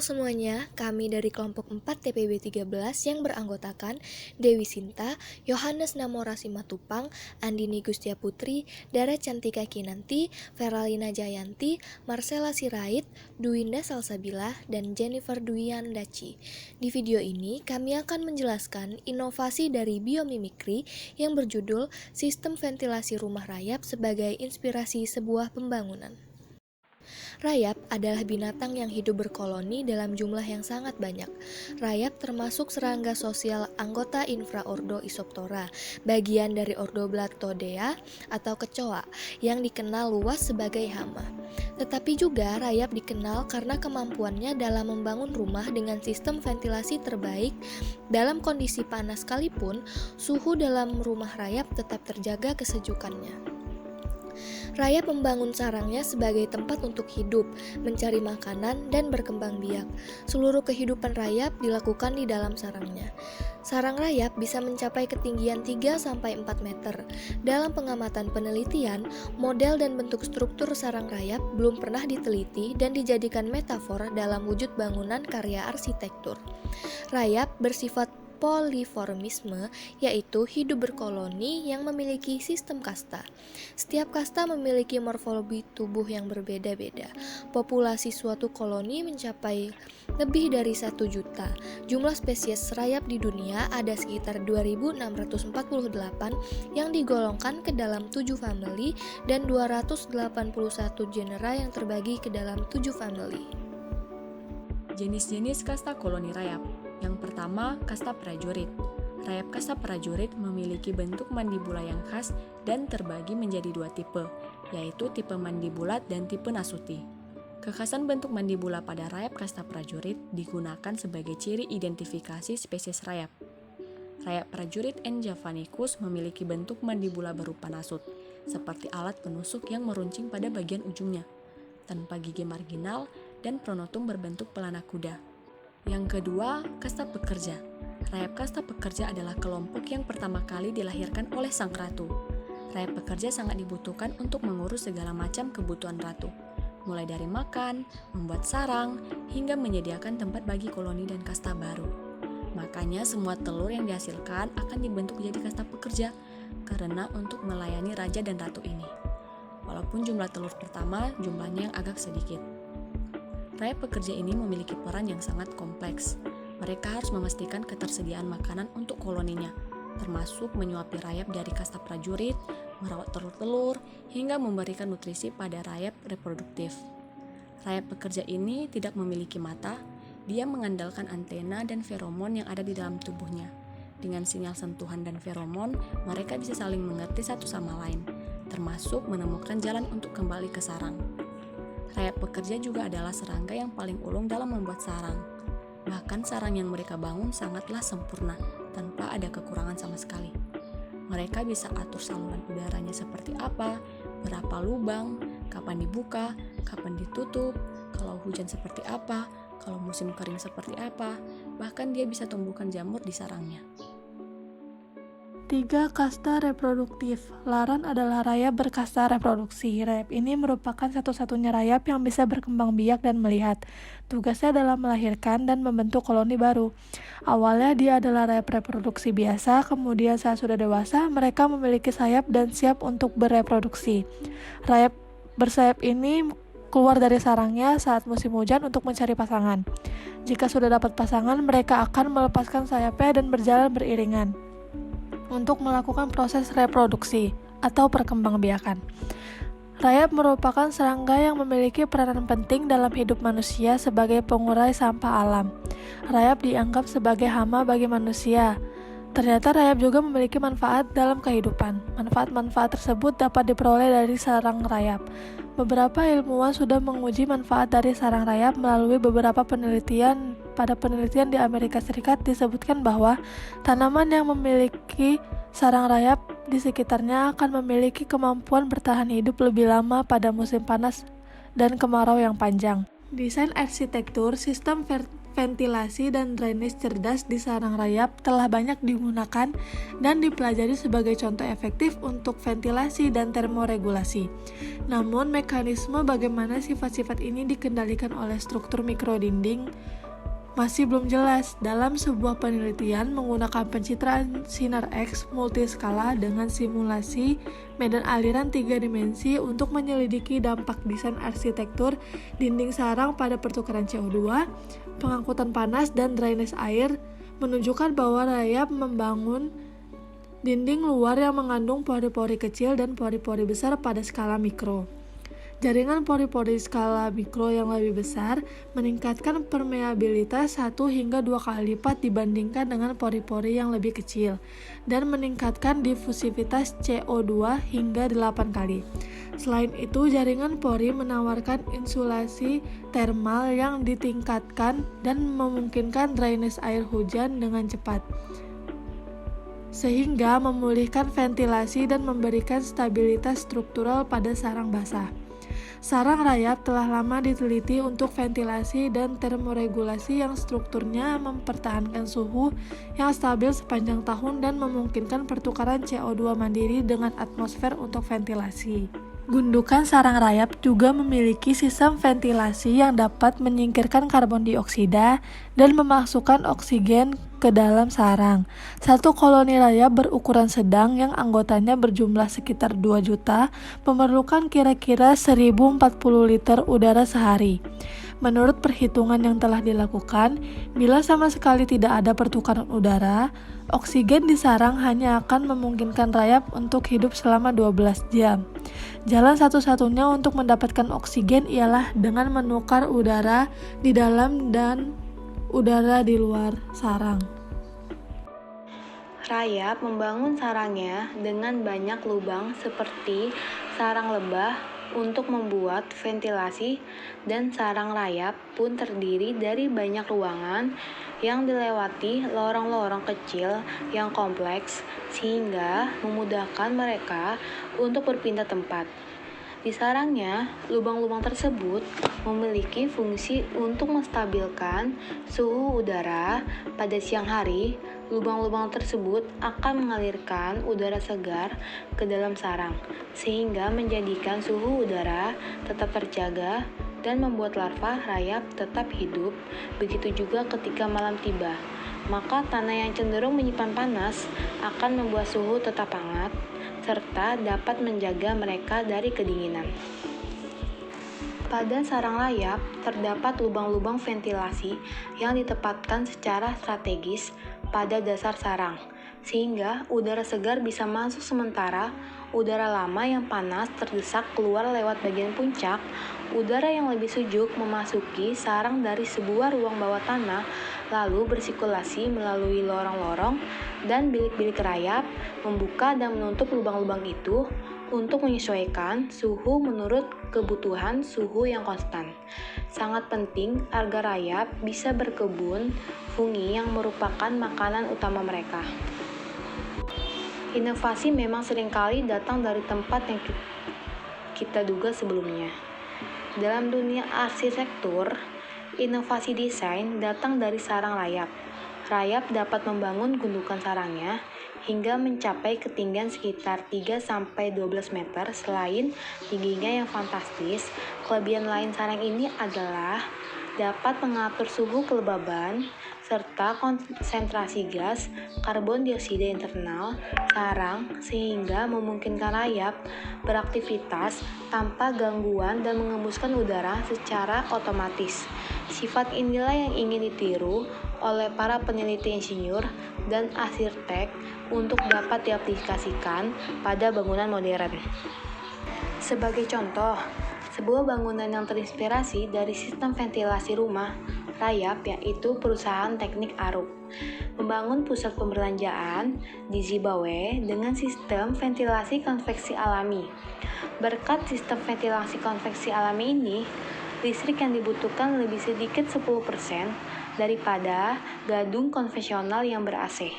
semuanya, kami dari kelompok 4 TPB 13 yang beranggotakan Dewi Sinta, Yohanes Namora Simatupang, Andini Gustia Putri, Dara Cantika Kinanti, Feralina Jayanti, Marcella Sirait, Duwinda Salsabila, dan Jennifer Duyan Daci. Di video ini, kami akan menjelaskan inovasi dari biomimikri yang berjudul Sistem Ventilasi Rumah Rayap sebagai inspirasi sebuah pembangunan. Rayap adalah binatang yang hidup berkoloni dalam jumlah yang sangat banyak. Rayap termasuk serangga sosial anggota infraordo Isoptora, bagian dari ordo Blattodea atau kecoa, yang dikenal luas sebagai hama. Tetapi juga rayap dikenal karena kemampuannya dalam membangun rumah dengan sistem ventilasi terbaik. Dalam kondisi panas sekalipun, suhu dalam rumah rayap tetap terjaga kesejukannya. Rayap membangun sarangnya sebagai tempat untuk hidup, mencari makanan, dan berkembang biak. Seluruh kehidupan rayap dilakukan di dalam sarangnya. Sarang rayap bisa mencapai ketinggian 3-4 meter. Dalam pengamatan penelitian, model dan bentuk struktur sarang rayap belum pernah diteliti dan dijadikan metafor dalam wujud bangunan karya arsitektur. Rayap bersifat poliformisme, yaitu hidup berkoloni yang memiliki sistem kasta. Setiap kasta memiliki morfologi tubuh yang berbeda-beda. Populasi suatu koloni mencapai lebih dari 1 juta. Jumlah spesies rayap di dunia ada sekitar 2.648 yang digolongkan ke dalam 7 famili dan 281 genera yang terbagi ke dalam 7 famili. Jenis-jenis kasta koloni rayap. Yang pertama, kasta prajurit. Rayap kasta prajurit memiliki bentuk mandibula yang khas dan terbagi menjadi 2 tipe, yaitu tipe mandibulat dan tipe nasuti. Kekhasan bentuk mandibula pada rayap kasta prajurit digunakan sebagai ciri identifikasi spesies rayap. Rayap prajurit N. javanicus memiliki bentuk mandibula berupa nasut, seperti alat penusuk yang meruncing pada bagian ujungnya, tanpa gigi marginal dan pronotum berbentuk pelana kuda. Yang kedua, kasta pekerja. Rayap kasta pekerja adalah kelompok yang pertama kali dilahirkan oleh sang ratu. Rayap pekerja sangat dibutuhkan untuk mengurus segala macam kebutuhan ratu, mulai dari makan, membuat sarang, hingga menyediakan tempat bagi koloni dan kasta baru. Makanya semua telur yang dihasilkan akan dibentuk jadi kasta pekerja, karena untuk melayani raja dan ratu ini. Walaupun jumlah telur pertama jumlahnya yang agak sedikit. Rayap pekerja ini memiliki peran yang sangat kompleks. Mereka harus memastikan ketersediaan makanan untuk koloninya, termasuk menyuapi rayap dari kasta prajurit, merawat telur-telur, hingga memberikan nutrisi pada rayap reproduktif. Rayap pekerja ini tidak memiliki mata, dia mengandalkan antena dan feromon yang ada di dalam tubuhnya. Dengan sinyal sentuhan dan feromon, mereka bisa saling mengerti satu sama lain, termasuk menemukan jalan untuk kembali ke sarang. Rayap pekerja juga adalah serangga yang paling ulung dalam membuat sarang. Bahkan sarang yang mereka bangun sangatlah sempurna, tanpa ada kekurangan sama sekali. Mereka bisa atur saluran udaranya seperti apa, berapa lubang, kapan dibuka, kapan ditutup, kalau hujan seperti apa, kalau musim kering seperti apa, bahkan dia bisa tumbuhkan jamur di sarangnya. 3. Kasta reproduktif. Laron adalah rayap berkasta reproduksi. Rayap ini merupakan satu-satunya rayap yang bisa berkembang biak dan melihat. Tugasnya adalah melahirkan dan membentuk koloni baru. Awalnya dia adalah rayap reproduksi biasa, kemudian saat sudah dewasa, mereka memiliki sayap dan siap untuk bereproduksi. Rayap bersayap ini keluar dari sarangnya saat musim hujan untuk mencari pasangan. Jika sudah dapat pasangan, mereka akan melepaskan sayapnya dan berjalan beriringan untuk melakukan proses reproduksi atau perkembangbiakan. Rayap merupakan serangga yang memiliki peranan penting dalam hidup manusia sebagai pengurai sampah alam. Rayap dianggap sebagai hama bagi manusia. Ternyata rayap juga memiliki manfaat dalam kehidupan. Manfaat-manfaat tersebut dapat diperoleh dari sarang rayap. Beberapa ilmuwan sudah menguji manfaat dari sarang rayap melalui beberapa penelitian. Pada penelitian di Amerika Serikat disebutkan bahwa tanaman yang memiliki sarang rayap di sekitarnya akan memiliki kemampuan bertahan hidup lebih lama pada musim panas dan kemarau yang panjang. Desain arsitektur sistem ventilasi dan drainase cerdas di sarang rayap telah banyak digunakan dan dipelajari sebagai contoh efektif untuk ventilasi dan termoregulasi. Namun, mekanisme bagaimana sifat-sifat ini dikendalikan oleh struktur mikrodinding masih belum jelas. Dalam sebuah penelitian menggunakan pencitraan sinar X multiskala dengan simulasi medan aliran 3 dimensi untuk menyelidiki dampak desain arsitektur dinding sarang pada pertukaran CO2, pengangkutan panas, dan drainase air, menunjukkan bahwa rayap membangun dinding luar yang mengandung pori-pori kecil dan pori-pori besar pada skala mikro. Jaringan pori-pori skala mikro yang lebih besar meningkatkan permeabilitas 1 hingga 2 kali lipat dibandingkan dengan pori-pori yang lebih kecil dan meningkatkan difusivitas CO2 hingga 8 kali. Selain itu, jaringan pori menawarkan insulasi termal yang ditingkatkan dan memungkinkan drainase air hujan dengan cepat, sehingga memulihkan ventilasi dan memberikan stabilitas struktural pada sarang basah. Sarang rayap telah lama diteliti untuk ventilasi dan termoregulasi yang strukturnya mempertahankan suhu yang stabil sepanjang tahun dan memungkinkan pertukaran CO2 mandiri dengan atmosfer untuk ventilasi. Gundukan sarang rayap juga memiliki sistem ventilasi yang dapat menyingkirkan karbon dioksida dan memasukkan oksigen ke dalam sarang. Satu koloni rayap berukuran sedang yang anggotanya berjumlah sekitar 2 juta memerlukan kira-kira 1040 liter udara sehari. Menurut perhitungan yang telah dilakukan, bila sama sekali tidak ada pertukaran udara, oksigen di sarang hanya akan memungkinkan rayap untuk hidup selama 12 jam. Jalan satu-satunya untuk mendapatkan oksigen ialah dengan menukar udara di dalam dan udara di luar sarang. Rayap membangun sarangnya dengan banyak lubang seperti sarang lebah untuk membuat ventilasi, dan sarang rayap pun terdiri dari banyak ruangan yang dilewati lorong-lorong kecil yang kompleks sehingga memudahkan mereka untuk berpindah tempat. Di sarangnya, lubang-lubang tersebut memiliki fungsi untuk menstabilkan suhu udara. Pada siang hari, lubang-lubang tersebut akan mengalirkan udara segar ke dalam sarang, sehingga menjadikan suhu udara tetap terjaga dan membuat larva rayap tetap hidup. Begitu juga ketika malam tiba, maka tanah yang cenderung menyimpan panas akan membuat suhu tetap hangat, serta dapat menjaga mereka dari kedinginan. Pada sarang rayap, terdapat lubang-lubang ventilasi yang ditempatkan secara strategis pada dasar sarang, sehingga udara segar bisa masuk sementara udara lama yang panas terdesak keluar lewat bagian puncak. Udara yang lebih sejuk memasuki sarang dari sebuah ruang bawah tanah, lalu bersirkulasi melalui lorong-lorong dan bilik-bilik rayap, membuka dan menutup lubang-lubang itu untuk menyesuaikan suhu menurut kebutuhan suhu yang konstan. Sangat penting agar rayap bisa berkebun fungi yang merupakan makanan utama mereka. Inovasi memang seringkali datang dari tempat yang kita duga sebelumnya. Dalam dunia arsitektur, inovasi desain datang dari sarang rayap. Rayap dapat membangun gundukan sarangnya hingga mencapai ketinggian sekitar 3-12 meter. Selain tingginya yang fantastis, kelebihan lain sarang ini adalah dapat mengatur suhu kelembaban serta konsentrasi gas karbon dioksida internal sarang, sehingga memungkinkan rayap beraktivitas tanpa gangguan dan mengembuskan udara secara otomatis. Sifat inilah yang ingin ditiru oleh para peneliti insinyur dan arsitek untuk dapat diaplikasikan pada bangunan modern. Sebagai contoh, sebuah bangunan yang terinspirasi dari sistem ventilasi rumah rayap, yaitu perusahaan teknik Arup, membangun pusat perbelanjaan di Zimbabwe dengan sistem ventilasi konveksi alami. Berkat sistem ventilasi konveksi alami ini, listrik yang dibutuhkan lebih sedikit 10% daripada gedung konvensional yang ber-AC.